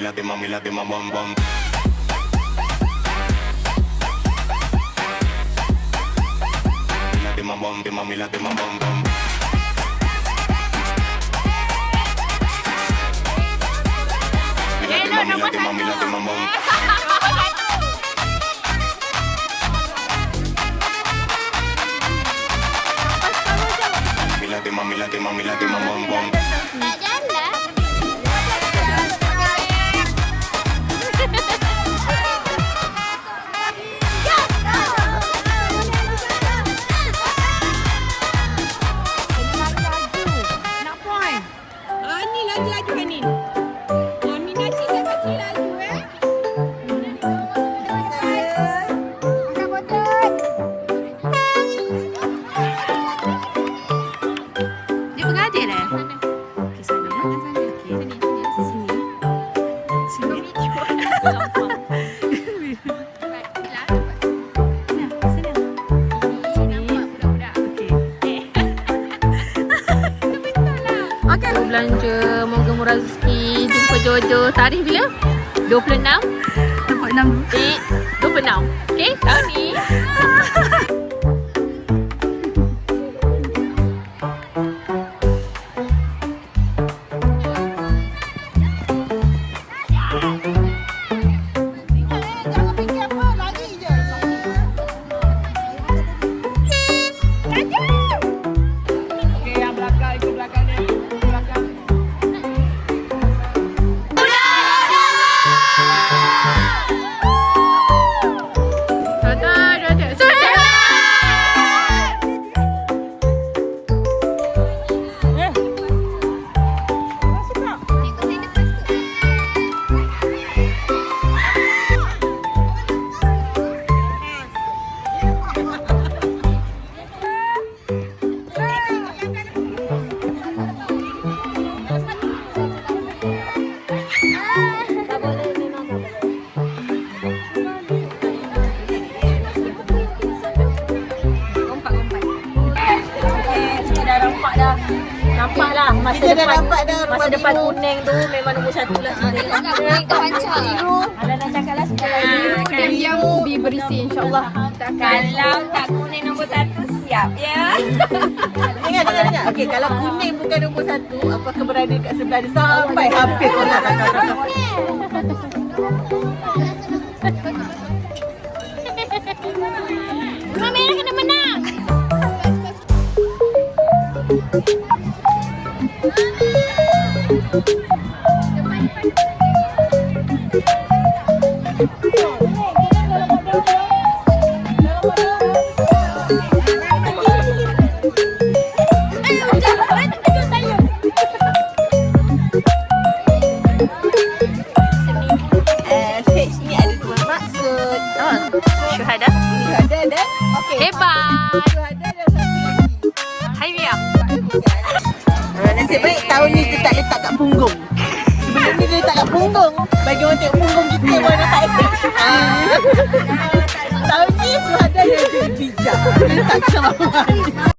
late, bum bum. Late, mami, late, bum bum. Late, mami, late, bum bum. Mami, late, bum bum. Tak jalan. Nak point. Ni laju-laju ni. Mina cerita kecil laju Angkat botol. Dia beradik dah. Okey, sana. Okey. Sini. Sini. Okey, belanja moga murah rezeki, jumpa jodoh. Tarikh bila? 26. Nampak 6. 26. Okey, tahun ni. Jangan fikir apa, lari je. Okey, yang belakang ikut belakang ni. Belakang. Nampak lah masa depan kuning tu memang nombor 1 lah cerita. Kita pancak. Alah nak cakap lah sekarang biru Dan yang ubi berisi insyaAllah. kalau tak kuning nombor 1 siap ya. Dengar. Okey, kalau kuning bukan nombor 1, apakah berada dekat sebelah dia sampai habis lah. Rumah merah kena menang. SH ni ada 2 maksud. Syuhada. Syuhada dan Hebat. Syuhada dan satu lagi. Hai Mia. Nasib baik tahun ni dia tak letak kat punggung. Sebelum ni dia letak kat punggung. Bagi orang tengok punggung kita baru letak SH. Tahun ni Syuhada dia bijak. Dia letak kat bawah.